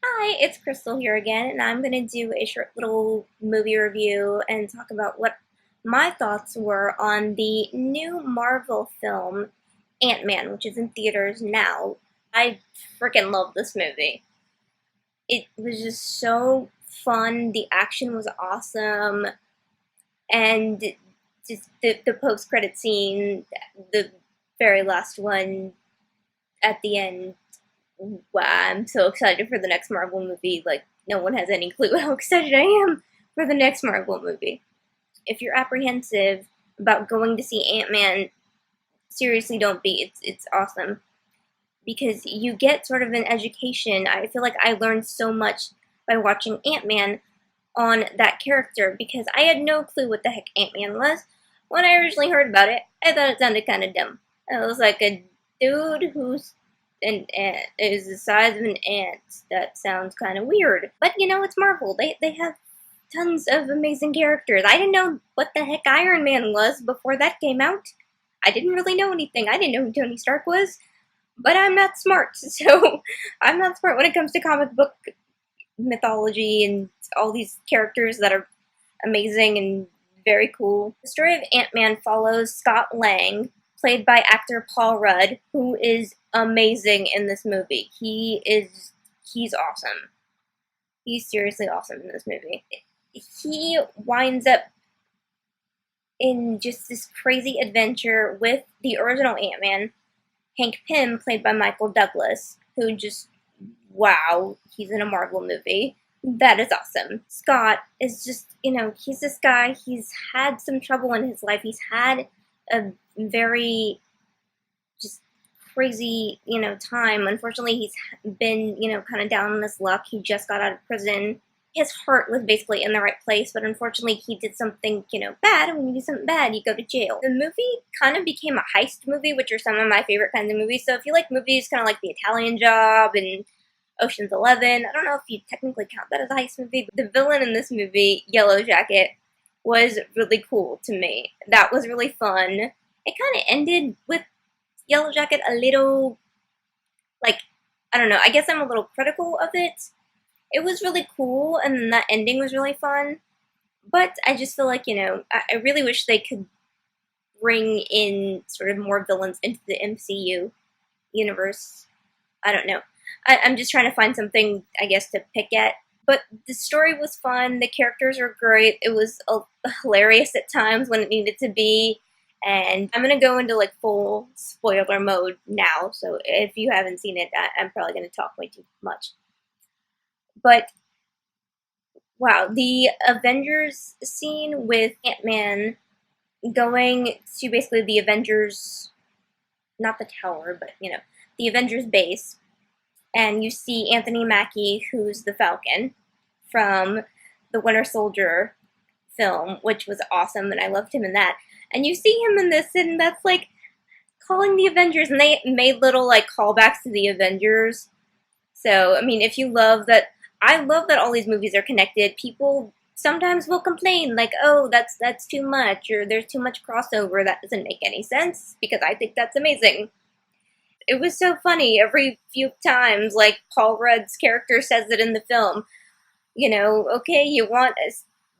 Hi, it's Crystal here again, and I'm going to do a short little movie review and talk about what my thoughts were on the new Marvel film, Ant-Man, which is in theaters now. I freaking love this movie. It was just so fun, the action was awesome, and just the post-credit scene, the very last one at the end. Wow, I'm so excited for the next Marvel movie. Like, no one has any clue how excited I am for the next Marvel movie. If you're apprehensive about going to see Ant-Man, seriously don't be. It's awesome because you get sort of an education. I feel like I learned so much by watching Ant-Man on that character because I had no clue what the heck Ant-Man was. When I originally heard about it, I thought it sounded kind of dumb. It was like a dude who's an ant is the size of an ant. That sounds kind of weird. But you know, it's Marvel. They have tons of amazing characters. I didn't know what the heck Iron Man was before that came out. I didn't really know anything. I didn't know who Tony Stark was. But I'm not smart, so I'm not smart when it comes to comic book mythology and all these characters that are amazing and very cool. The story of Ant-Man follows Scott Lang, played by actor Paul Rudd, who is amazing in this movie. He's awesome. He's seriously awesome in this movie. He winds up in just this crazy adventure with the original Ant-Man, Hank Pym, played by Michael Douglas, who just, wow, he's in a Marvel movie. That is awesome. Scott is just, he's this guy, he's had some trouble in his life. He's had a very just crazy, time. Unfortunately, he's been, kind of down on his luck. He just got out of prison. His heart was basically in the right place, but unfortunately, he did something, bad. And when you do something bad, you go to jail. The movie kind of became a heist movie, which are some of my favorite kinds of movies. So if you like movies kind of like The Italian Job and Ocean's 11, I don't know if you technically count that as a heist movie, but the villain in this movie, Yellow Jacket, was really cool to me. That was really fun. It kind of ended with Yellow Jacket a little, like, I don't know, I guess I'm a little critical of it. It was really cool, and then that ending was really fun. But I just feel like, I really wish they could bring in sort of more villains into the MCU universe. I don't know. I'm just trying to find something, I guess, to pick at. But the story was fun. The characters were great. It was hilarious at times when it needed to be. And I'm going to go into like full spoiler mode now. So if you haven't seen it, I'm probably going to talk way too much. But wow, the Avengers scene with Ant-Man going to basically the Avengers, not the tower, but the Avengers base, and you see Anthony Mackie, who's the Falcon from the Winter Soldier film, which was awesome, and I loved him in that. And you see him in this, and that's like calling the Avengers, and they made little like callbacks to the Avengers. So, I mean, if you love that, I love that all these movies are connected. People sometimes will complain like, "Oh, that's too much," or "There's too much crossover." That doesn't make any sense because I think that's amazing. It was so funny every few times, like Paul Rudd's character says it in the film. Okay, you want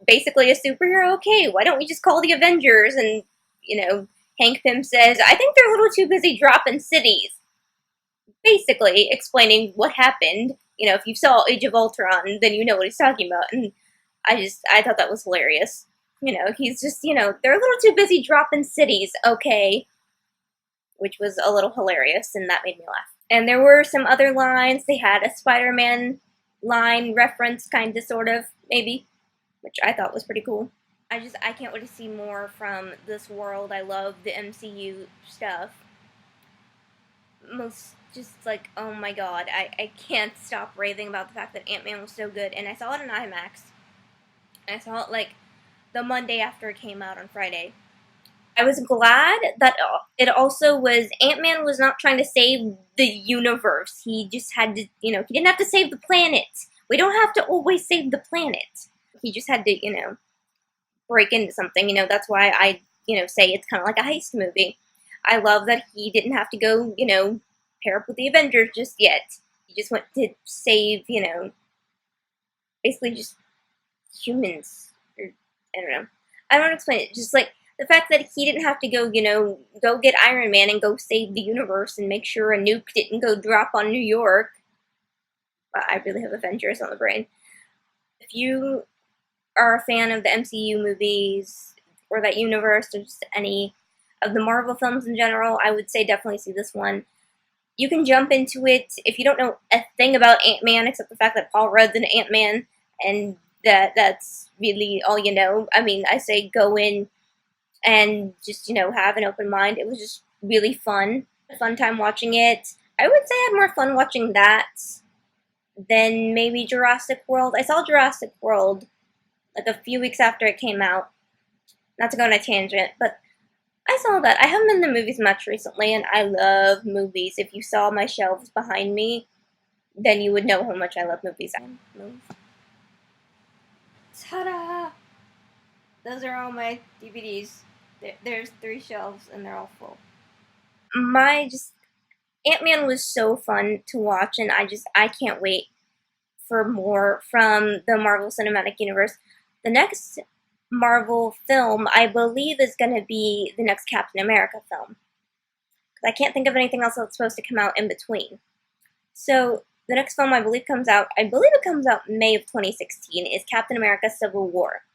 basically a superhero? Okay, why don't we just call the Avengers? And Hank Pym says, "I think they're a little too busy dropping cities." Basically explaining what happened. If you saw Age of Ultron, then you know what he's talking about. And I thought that was hilarious. He's just, they're a little too busy dropping cities, okay, which was a little hilarious, and that made me laugh. And there were some other lines. They had a Spider-Man line reference, kind of, sort of, maybe, which I thought was pretty cool. I can't wait to see more from this world. I love the MCU stuff. Most just like, oh my god, I can't stop raving about the fact that Ant-Man was so good. And I saw it in IMAX. And I saw it like the Monday after it came out on Friday. I was glad that it also was, Ant-Man was not trying to save the universe. He just had to, he didn't have to save the planet. We don't have to always save the planet. He just had to, break into something. That's why I, say it's kind of like a heist movie. I love that he didn't have to go, pair up with the Avengers just yet. He just went to save, basically just humans. Or, I don't know. I don't want to explain it. Just like the fact that he didn't have to go, go get Iron Man and go save the universe and make sure a nuke didn't go drop on New York. I really have Avengers on the brain. If you are a fan of the MCU movies or that universe or just any of the Marvel films in general, I would say definitely see this one. You can jump into it if you don't know a thing about Ant-Man except the fact that Paul Rudd's an Ant-Man and that's really all you know. I mean, I say go in and just, have an open mind. It was just really fun. A fun time watching it. I would say I had more fun watching that than maybe Jurassic World. I saw Jurassic World like a few weeks after it came out. Not to go on a tangent, but I saw that. I haven't been to the movies much recently, and I love movies. If you saw my shelves behind me, then you would know how much I love movies. Ta-da! Those are all my DVDs. There's 3 shelves, and they're all full. Ant-Man was so fun to watch, and I can't wait for more from the Marvel Cinematic Universe. The next Marvel film, I believe, is going to be the next Captain America film. Because I can't think of anything else that's supposed to come out in between. So, the next film I believe it comes out May of 2016, is Captain America Civil War.